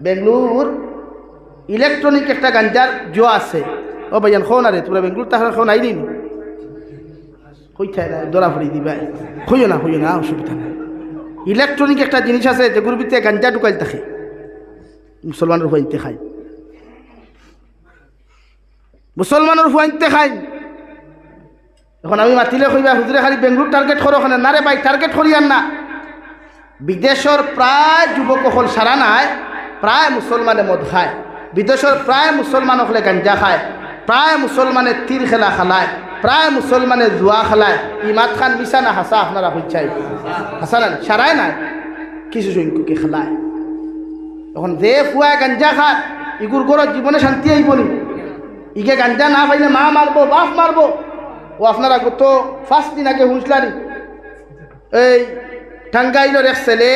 বেঙ্গলুর ইলেকট্রনিক একটা গাঞ্জার জোয়া আছে। ও ভাইয়ান খো না রে, তোমরা বেঙ্গলুর তাহলে খো নাই নিন কইথায় না, দরা ফড়ি দিবা, হইও না, অসুবিধা নাই। ইলেকট্রনিক একটা জিনিস আছে যেগুলোর ভিতরে গাঞ্জা ঢুকাই থাকে, মুসলমানের হুয়াইতে খায়, মুসলমানের হুয়াইতে খায়। এখন আমি মাতিলে কইবা হুজুরে খালি বেঙ্গলুর টার্গেট করো ওখানে না রে ভাই, টার্গেট করিয়ান না। বিদেশের প্রায় যুবক হল সারা নাই, প্রায় মুসলমানে মদ খায়, বিদেশের প্রায় মুসলমান হলে গাঞ্জা খায়, প্রায় মুসলমানে তীর খেলা খেলায়, প্রায় মুসলমানে জুয়া খেলায়। ইমাদ খান মিশা না হাসা আপনারা হইচাই হাসা না সারাই নাই, কিছু সংখ্যকে খেলায়। এখন যে ফুয়ায় গাঞ্জা খায় ইগুর গড় জীবনে শান্তি আইবনি। ইগে গাঞ্জা না পাইলে মা মারবো, বাপ মারবো। ও আপনারা গত 5 দিন আগে হুঁসলানি এই টাঙ্গাইলের এক ছেলে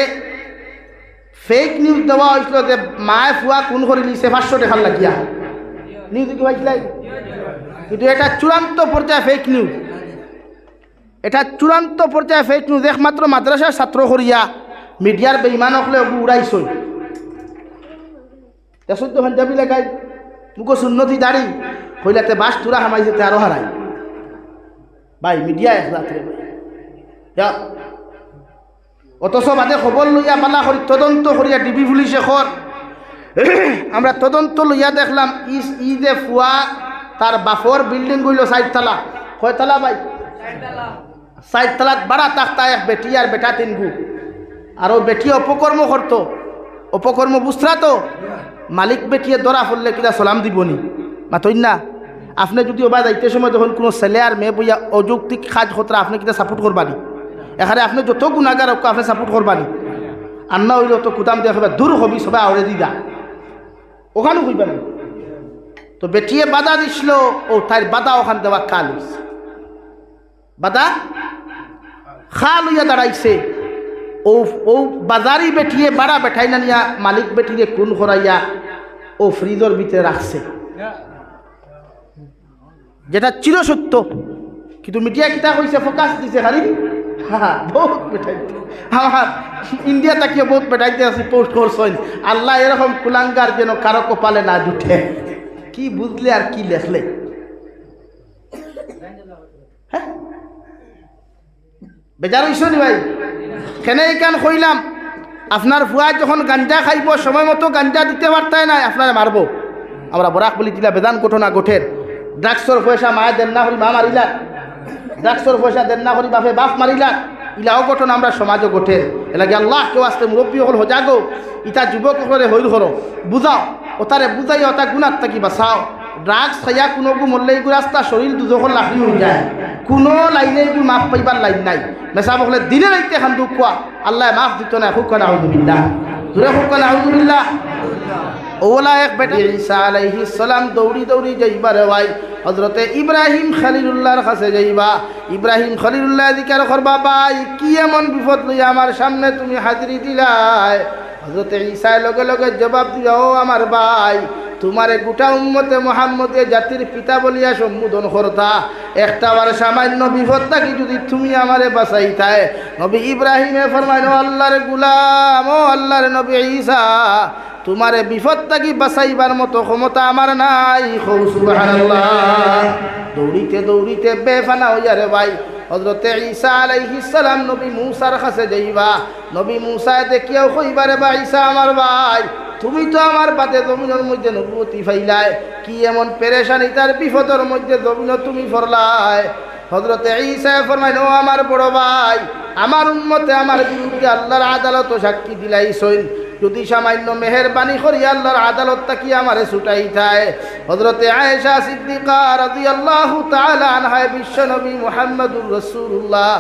ফেক নিউজ দেওয়া হয়েছিল যে মায় ফুয়া কোন করে নিছে 500 টাকা লাগিয়া। নিউজ কি পাইছিলাই? কিন্তু এটা চূড়ান্ত পর্যায়ে ফেক নিউজ, এটা চূড়ান্ত পর্যায়ে ফেক নিউজ। একমাত্র মাদ্রাসার ছাত্র করিয়া মিডিয়ার বেইমান হলে উড়াইছই। দেখুন তো পাঞ্জাবি লাগাই মুখো সুন্নতি দাড়ি হইলাতে বাস তুরা হামাইছে আরো হারাই ভাই মিডিয়া এক রাত্রে ভাই। অথচ বাদে খবর লইয়া পালা করি তদন্ত করিয়া ডিবি পুলিশে খর আমরা তদন্ত লইয়া দেখলাম ই যে ফুয়া তার বাফর বিল্ডিং গইল 4 তলা। কয় তলা ভাই? 4 তলাত বাড়া তাক্তা এক বেটি আর বেটা 3 গু। আর ও বেটি অপকর্ম করতো, অপকর্ম বুঝরা তো মালিক বেটিয়ে ধরা পড়লে কিনা সালাম দিবনি মাতই না। আপনি যদি ওবা যাইতে সময় যখন কোনো ছেলে আর মেয়ে বইয়া অযৌক্তিক কাজ হতরা আপনি কিনা সাপোর্ট করবানি? এখানে আপনি যত গুণাগার আপনি সাপোর্ট করবানি? আর না হইলেও তো কুতাম দিয়ে সবাই দূর হবি সবাই আউড়ে দিদা ওখানেও হইবে না। তো বেটিয়ে বাধা দিছিল ও তাই বাধা ওখান দেওয়া খাল হইছে, বাধা খাল হইয়া দাঁড়াইছে। ও ও বাজারি বেটিয়ে বাড়া বেঠাই না নিয়া মালিক বেটিরে কোন করাইয়া ও ফ্রিজের ভিতরে রাখছে, যেটা চির সত্য। কিন্তু মিডিয়া কিতা কইছে, ফোকাস দিছে খালি বহুত বেটাইতে। আমার ইন্ডিয়া তাকিয়ে বহুত বেটাইতে আছি পোস্ট করছেন, আল্লাহ এরকম কুলাঙ্গার যেন কারো কপালে না জুটে। কি বুঝলে আর কি লেখলে? হ্যাঁ বেজার হইছ নি ভাই? কেনে কান কইলাম আপনার ফুয়া যখন গাঞ্জা খাইব সময় মতো গাঞ্জা দিতে পারতাই নাই, আপনারা মারবো। আমরা বরাক বলি দিলা বেদান ঘটনা গোঠের। ড্রাগসর পয়সা মায়ে দেন না হরি মা মারিলা, ড্রাগসর পয়সা দেন না হরি বাপে বাপ মারিলা। ইলাও ঘটনা আমরা সমাজও গোঠের। এলাকি আল্লাহ কেউ আসতে মুরব্বী হল হজাগো, ইটা যুবক হলে হইল হলো বুঝাও, ওতারে বুঝাই ওটা গুণার থাকি বাঁচাও। ড্রাগস খাইয়া কোনো গু মরলে গু রাস্তা শরীর দুজখন লাখি হয়ে যায়, কোনো লাইনে গু মাফ পাইবার লাইন নাই। মেসা বকলে দিনে রাইতে খান দুঃখ কোয়া আল্লাহ মাফ দিত না। হুকান আউযুবিল্লাহ, জোরে হুকান আউযুবিল্লাহ। ওলা এক বেটা ঈসা আলাইহিস সালাম দৌড়ি দৌড়ি যাইবারে ভাই হযরতে ইব্রাহিম খলিলুল্লাহর কাছে যাইবা। ইব্রাহিম খলিলুল্লাহ জিকার করবা, ভাই কি এমন বিপদ লইয়া আমার সামনে তুমি হাজিরি দিলাই? হযরতে ঈসা লগে লগে জবাব দিয়া, ও আমার ভাই, তোমারে গোটা উম্মতে মুহাম্মদে জাতির পিতা বলিয়া সম্বোধন করতা, একটাবার সামান্য বিপদ থাকি যদি তুমি আমারে বাঁচাইতায়। নবী ইব্রাহিমে ফরমাইল, ও আল্লাহর গুলাম, ও আল্লাহর নবী ঈসা, তোমারে বিপদ থাকি বাঁচাইবার মতো ক্ষমতা আমার নাই। সুবহানাল্লাহ। দৌড়িতে দৌড়িতে বেফানা হইয়া রে ভাই হযরতে ঈসা আলাইহিস সালাম নবী মূসার কাছে যাইবা। নবী মূসা দেখিয়াও কইবারে, ভাই ঈসা আমার ভাই, তুমি তো আমার বাদে জমিনের মধ্যে নবুয়তি ফাইলাই, কি এমন পেরেশানি তার বিপদের মধ্যে জমিন তুমি ফরলাই? হযরতে ঈসা ফরমাইল, ও আমার বড় ভাই, আমার উম্মতে আমার বিরুদ্ধে আল্লাহর আদালত সাক্ষী দিলাইছেন, যদি সামান্য মেহেরবানি করি আল্লাহর আদালত তাকি আমারে ছুটাইতায়। হযরতে আয়েশা সিদ্দিকা রাদিয়াল্লাহু তাআলা আনহা বিশ্বনবী মুহাম্মদুর রাসূলুল্লাহ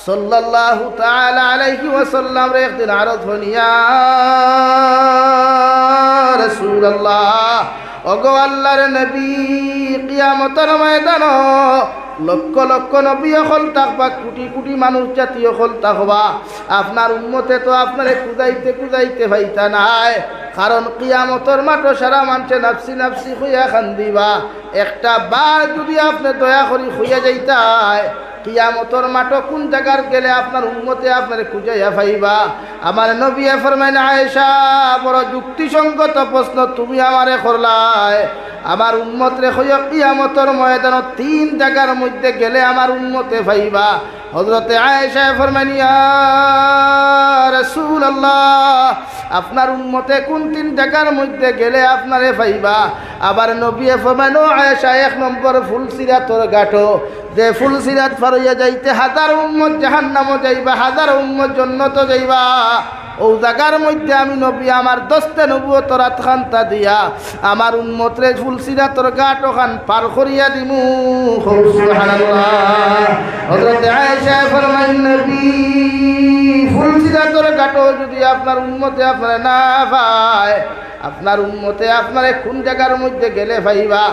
সাল্লাল্লাহু তাআলা আলাইহি ওয়াসাল্লাম রে একদিন আরজ হনিয়া রাসূলুল্লাহ, ওগো আল্লাহর নবী, কিয়ামতের ময়দান লক্ষ লক্ষ নবী হল থাকবা, কোটি কোটি মানুষ জাতীয় হল থাকবা, আপনার উম্মতে তো আপনারে কুদাইতে কুদাইতে ভাইতা নাই। কারণ কিয়ামতের মাঠে সারা মানুষে নাফসি নাফসি হইয়া খান্দিবা। একটা বার যদি আপনি দয়া করি হইয়া যাইতায়, কিয়ামতের মাঠে কোন জায়গার গেলে আপনার উম্মতে আপনারে খুঁজাইয়া পাইবা? আমার নবী ফরমাইন, আয়েশা, বড় যুক্তিসঙ্গত প্রশ্ন তুমি আমারে করলাই। আমার উম্মতরে হইয়া কিয়ামতের ময়দান তিন জায়গার মধ্যে গেলে আমার উম্মতে পাইবা। হযরতে আয়েশা ফরমাইন, ইয়া রাসূলুল্লাহ, আপনার উম্মতে কোন তিন জায়গার মধ্যে গেলে আপনারে পাইবা? আবার নবী ফরমাইন, ও আয়েশা, এক নম্বর ফুলসিরাতর ঘাটো, যে ফুলসিরাত পার হইয়া যাইতে হাজার উম্মত জাহান্নামে যাইবা, হাজার উম্মত জান্নাতে যাইবা। ও জায়গার মধ্যে আমি নবী আমার দস্তে নবুয়তর আতখান্তা দিয়া আমার উম্মতরে ফুলসিরাতর ঘাট ওখান পার করিয়া দিমু। সুবহানাল্লাহ। হযরতে আয়েশা ফরমাইন, নবী, ফুলসিরাতর ঘাটও যদি আপনার উম্মতে আপনারা না পায়, আপনার উম্মতে আপনারে কোন জায়গার মধ্যে গেলে পাইবা?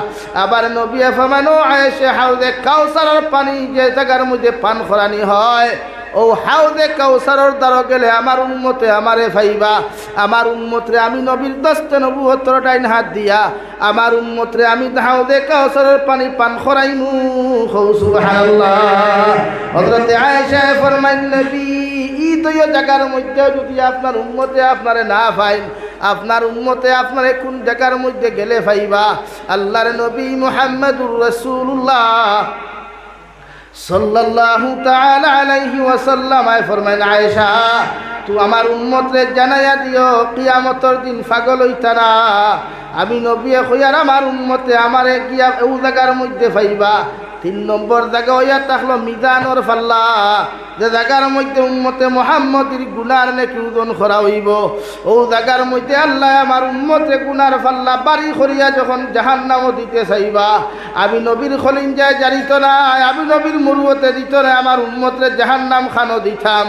আবার নবী ফরমাইন, ও আয়েশা, হাউজে কাউসারের পানি যে জায়গার মধ্যে পান করানি হয়, ও হাউজে কাউসারের দ্বারা গেলে আমার উম্মতে আমারে পাইবা। আমার উম্মতরে আমি নবীর দস্তে নবুয়তর ডাইন হাত দিয়া আমার উম্মতরে আমি হাউজে কাউসারের পানি পান করাইমু। সুবহানাল্লাহ। হযরতে আয়েশা ফরমাইন, নবী, ই তো জায়গার মধ্যে যদি আপনার উম্মতে আপনারে না পাইন, আপনার উম্মতে আপনারে কোন জায়গার মধ্যে গেলে পাইবা? আল্লাহর নবী মুহাম্মদুর রাসূলুল্লাহ সাল্লাল্লাহু তাআলা আলাইহি ওয়াসাল্লাম ফরমাইন, আয়েশা, তু আমার উম্মতরে জানাইয়া দিও কিয়ামতের দিন পাগল হইতা না। আমি নবী কইয়ার আমার উম্মতে আমারে গিয়া ও জায়গার মধ্যে পাইবা। তিন নম্বর জায়গা হইয়া থাকলো মিজানোর ফাল্লা, যে জায়গার মধ্যে উম্মতে মুহাম্মদের গুনার নাকি ওজন করা হইব। ও জায়গার মধ্যে আল্লাহ আমার উম্মতে গুনার ফাল্লা বাড়ি করিয়া যখন জাহান্নামে দিতে চাইবা, আমি নবীর খলিঞ্জায় জারিত নাই, আমি নবীর মুরুবতে দিত না, আমার উম্মতরে জাহান্নাম খানো দিতাম।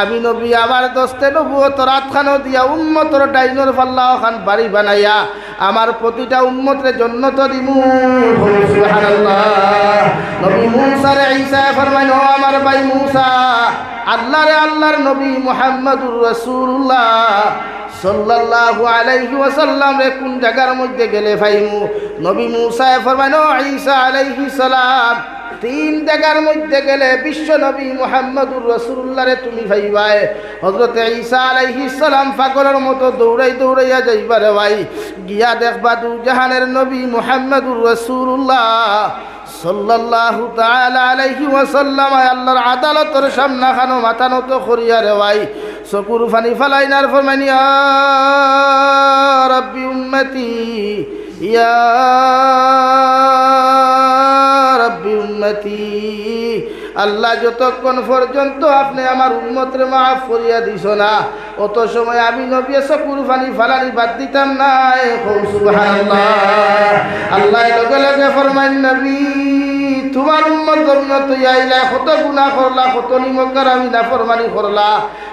আমি নবী আমার দস্তে নবুয়ত রাত খানো দিয়া উম্মতর ডাইনর ফাল্লাহ খান বাড়ি বানাইয়া আমার প্রতিটা উম্মতরে জন্নত দিমু। সুবহানাল্লাহ। নবী মূসা রে ঈসা ফরমাইলো, আমার ভাই মূসা আল্লাহর নবী মুহাম্মদুর রাসূলুল্লাহ সাল্লাল্লাহু আলাইহি ওয়াসাল্লাম রে কোন জায়গার মধ্যে গেলে পাইমু? নবী মূসা ফরমাইলো, ঈসা আলাইহিস সালাম তিন জায়গার মধ্যে গেলে বিশ্ব নবী মুহাম্মদুর রাসূলুল্লাহ রে তুমি পাইবাই। হযরত ঈসা আলাইহিস সালাম পাগলের মতো দৌড়াইয়া যাইবারে ভাই, গিয়া দেখবা দু জাহানের নবী মুহাম্মদুর রাসূলুল্লাহ সাল্লাল্লাহু তাআলা আলাইহি ওয়াসাল্লাম আল্লাহর আদালতের সামনে খানো মাথা নত করিয়া রে ভাই চকুর পানি ফালাইনার ফরমাইনি, ইয়া রাব্বি উম্মতি, ইয়া রাব্বি উম্মতি। আল্লাহ যতক্ষণ পর্যন্ত আপনি আমার উম্মতরে মাফ করিয়া দিছ না, অত সময় আমি নবী চকুর পানি ফালানি বাদ দিতাম না। সুবহানাল্লাহ। আল্লাহ লগে লগে ফরমাইন, নবী তোমার উম্মত জমিনত আইলা কত গুনাহ করলা, কত নিমকার আমি নাফরমানি করলা,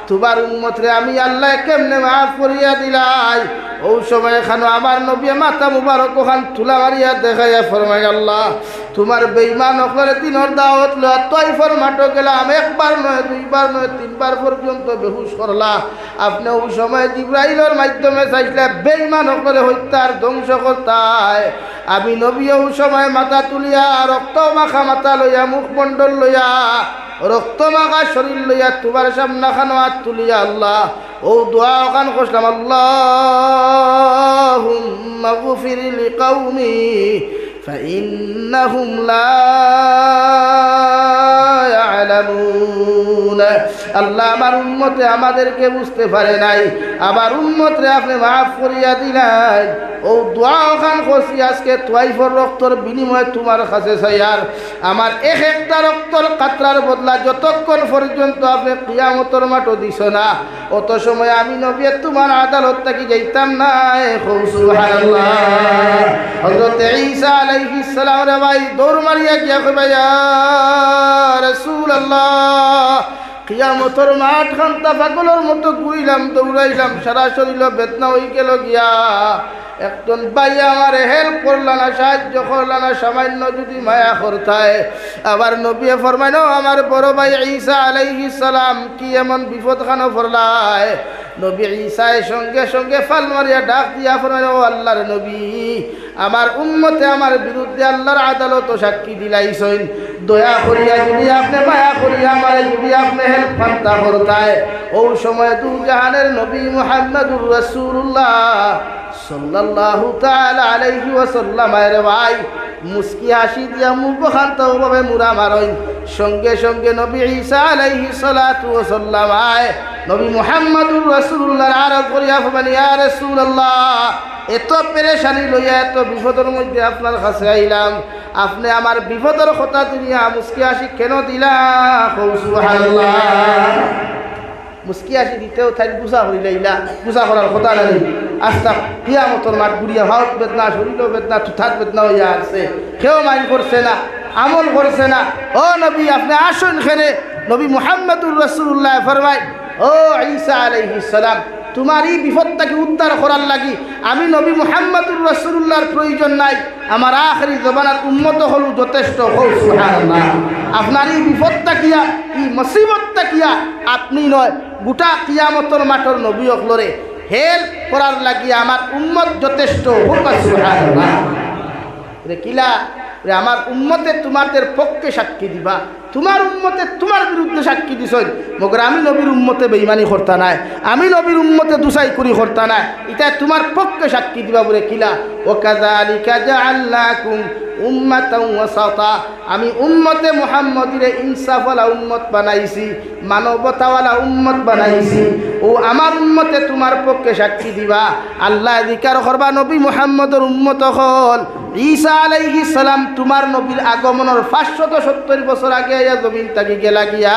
তোমার উম্মতরে আমি আল্লাহ কেমনে মাফ করিয়া দিলাই। ও সময় খানো আমার নবী মাথা মুবারক খান তুলা মারিয়া দেখাইয়া ফরমাই, আল্লাহ তোমার বেঈমান হকলে দিনের দাওয়াত লয়া তয়ফর মাঠে গেলাম, একবার নয় দুইবার নয় তিনবার পর্যন্ত বেহুশ করলা। আপনি ওই সময় জিবরাইলের মাধ্যমে চাইলে বেঈমান হকলে হত্যার ধ্বংস করতায়। আমি নবী ওই সময় মাথা তুলিয়া রক্ত মাখা মাথা লইয়া মুখমণ্ডল লইয়া রক্ত মাখা শরীর লইয়া তোমার সামনা খানো হাত তুলিয়া আল্লাহ ও দোয়া ওখান করলাম, আল্লাহুম্মা গফির লিকাউমি ফাইন্নাহুম লা ইয়ালামুন। আল্লাহ আমার উম্মতে আমাদেরকে বুঝতে পারে নাই, আবার উম্মতরে আপনি মাফ করিয়া দিলেন। ও দোয়া ওখান করছি আজকে তোয়াইফর রক্তর বিনিময়ে তোমার কাছে চাইয়ার আমার এক একটা রক্তর কাতরার বদলা যতক্ষণ পর্যন্ত আপনি কিয়ামতের মাঠে দিছ না, অত সময় আমি নবী তোমার আদালত থেকে যাইতাম না। সুবহানাল্লাহ। হযরত ঈসা আলাইহিস সালাম রে ভাই দৌড় মারিয়া গিয়া কইবা, ইয়া রাসূলুল্লাহ কিয়ামতের মাঠ খান্তা পাগলের মতো ঘুরিলাম দৌড়াইলাম, সারা শরীর বেদনা হয়ে গেল গিয়া। একজন ভাই আমার হেল্প করলা না, সাহায্য করলা না, সামান্য যদি মায়া করতায়। আবার নবী ফরমাইনো, আমার বড় ভাই ঈসা আলাইহিস সালাম কি এমন বিপদ খানো ফরলায়। নবী ঈসার সঙ্গে সঙ্গে ফাল মারিয়া ডাক দিয়া ফরমাইনো, ও আল্লাহর নবী আমার উম্মতে আমার বিরুদ্ধে আল্লাহর আদালত সাক্ষী দিলাইছেন, দয়া করিয়া যদি আপনি মায়া করিয়া আমার যদি আপনি হেল্প ফান্তা করতায়। ও সময় দু জাহানের নবী মুহাম্মদুর রাসূলুল্লাহ সাল্লাল্লাহু তাআলা আলাইহি ওয়াসাল্লাম রে ভাই মুস্কি হাসি দিয়া মুখ খান্ত ভাবে মুরা মারই। সঙ্গে সঙ্গে নবী ঈসা আলাইহিস সালাতু ওয়াসাল্লাম নবী মুহাম্মদুর রাসূলুল্লাহর আরজ করিয়া ফরমানি, ইয়া রাসূলুল্লাহ এত পেরেশানি লইয়া এত বিপদের মধ্যে আপনার কাছে আইলাম, আপনি আমার বিপদের কথা দুনিয়া মুস্কি হাসি কেন দিলা? সুবহানাল্লাহ। মুস্কি হাসি দিতেও তাই গুছা হইলাইলা, গুছা করার কথা নাই। আস্তা কিয়ামতের মাঠ ঘুরিয়া ভারত বেদনা শরীর বেদনা তুথার বেদনা হইয়া আসছে, কেউ মাইন করছে না, আমল করছে না। ও নবী আপনি আসুন খেলে। নবী মুহাম্মদুর রাসূলুল্লাহ ফরমায়, ও ঈসা আলাইহিস সালাম তোমার এই বিপদটাকে উদ্ধার করার লাগি আমি নবী মুহাম্মদুর রাসূলুল্লাহর প্রয়োজন নাই, আমার আখেরি জমানার উম্মত হল যথেষ্ট। সুবহানাল্লাহ। আপনার এই বিপদটা কিয়া, এই মুসিবতটা কিয়া আপনি নয়, গোটা কিয়ামতের মাঠের নবী অকলরে হেল্প করার লাগি আমার উম্মত যথেষ্ট। সুবহানাল্লাহ। রে কিলা রে আমার উম্মতে তোমাদের পক্ষে সাক্ষী দিবা, তোমার উম্মতে তোমার বিরুদ্ধে সাক্ষী দিছই, মগর আমি নবীর উম্মতে বেঈমানি করতা নাই, আমি নবীর উম্মতে দুসাই করি করতা নাই, এটা তোমার পক্ষে সাক্ষী দিবা বলে কিলা। ও কাযালিকা জাআলনাকুম উম্মাতাও ওয়াসাতা, আমি উম্মতে মুহাম্মদিরে ইনসাফওয়ালা উম্মত বানাইছি, মানবতাওয়ালা উম্মত বানাইছি। ও আমার উম্মতে তোমার পক্ষে সাক্ষী দিবা, আল্লাহ জিকার করবা নবী মুহাম্মদের উম্মত হল। ঈসা আলাইহিস সালাম তোমার নবীর আগমনের 570 বছর আগে জমিন তাকে গেলা গিয়া,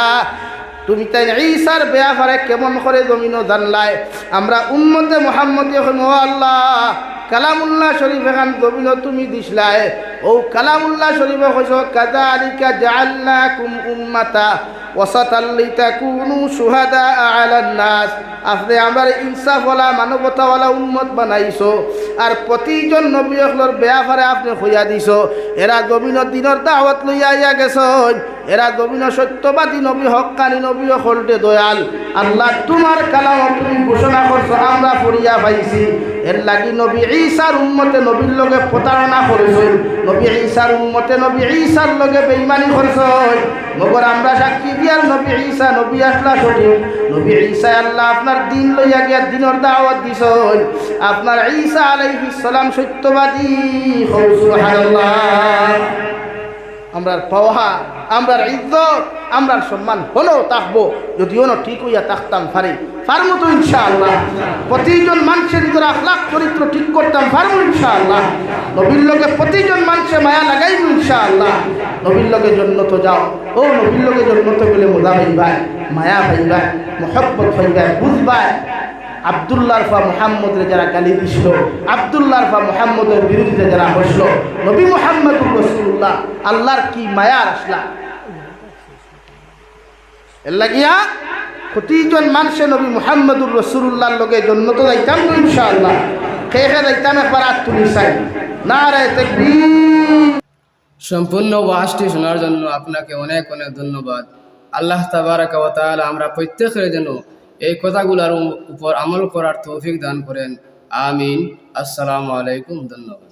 তুমি তাই ঈসার ব্যাপারে কেমন করে জমিনও জানলাই। আমরা উম্মতে মুহাম্মদী হইম, ও আল্লাহ কালামুল্লাহ শরীফ এখান জমিন তুমি দিছলাই ও কালামুল্লাহ শরীফে কইছো কাযালিকা জাআলনাকুম উম্মাতা ওয়াসাতাল লিতাকুনু শুহাদা আলান নাস আপনি আমার ইনসাফওয়ালা মানবতাওয়ালা উম্মত বানাইছো আর প্রতিজন নবী হলর বেয়াফারে আপনি হইয়া দিছো এরা জমিন দিনের দাওয়াত লইয়া আইয়া গেছন এরা জমিন সত্যবাদী নবী হক্কানি নবী হলতে দয়াল আল্লাহ তোমার কালাম তুমি ঘোষণা করছো আমরা পড়িয়া পাইছি এর লাগি নবী ঈসার উম্মতে নবীর লগে প্রতারণা করেছেন নবী ঈসার উম্মতে নবী ঈসার লগে বেঈমানি করেছেন মগর আমরা সাক্ষী দিয়ার নবী ঈসা নবী আসলা সঠিক নবী ঈসা আল্লাহ আপনার দিন লইয়া গিয়া দিনের দাওয়াত দিছেন আপনার ঈসা আলাইহিস সালাম সত্যবাদী সুবহানাল্লাহ আমরার পাওয়া আমরার ইজ্জত আমরার সম্মান হলো থাকবো যদিও না ঠিক হইয়া থাকতাম পারমু তো ইনশাআল্লাহ প্রতিজন মানুষের ভিতরে আখলাক চরিত্র ঠিক করতাম পারমু ইনশাআল্লাহ নবীর লগে প্রতিজন মানুষে মায়া লাগাইব ইনশাআল্লাহ নবীর লগে জন্নত যাও ও নবীর লগে জন্নত গেলে মজা হইবাই মায়া হইবাই মহব্বত হইবাই বুঝবাই আব্দুল্লাহর ফা মুহাম্মদের যারা গালি দিছিল আব্দুল্লাহর ফা মুহাম্মদের বিরুদ্ধে যারা বসলো নবী মুহাম্মদুর রাসূলুল্লাহ আল্লাহর কি মায়া আসলা এর লাগিয়া প্রতিজন মানুষে নবী মুহাম্মদুর রাসূলুল্লাহর লগে জন্নত যাইতাম ইনশাআল্লাহ খেয়ে যাইতাম একবার হাত তুলি চাই নারে তাকবীর। সম্পূর্ণ ওয়াজটি শোনার জন্য আপনাকে অনেক অনেক ধন্যবাদ। আল্লাহ তাবারাকা ওয়া তাআলা আমরা প্রত্যেকের জন্য এই কথাগুলোর উপর আমল করার তৌফিক দান করেন। আমিন। আসসালামু আলাইকুম। ধন্যবাদ।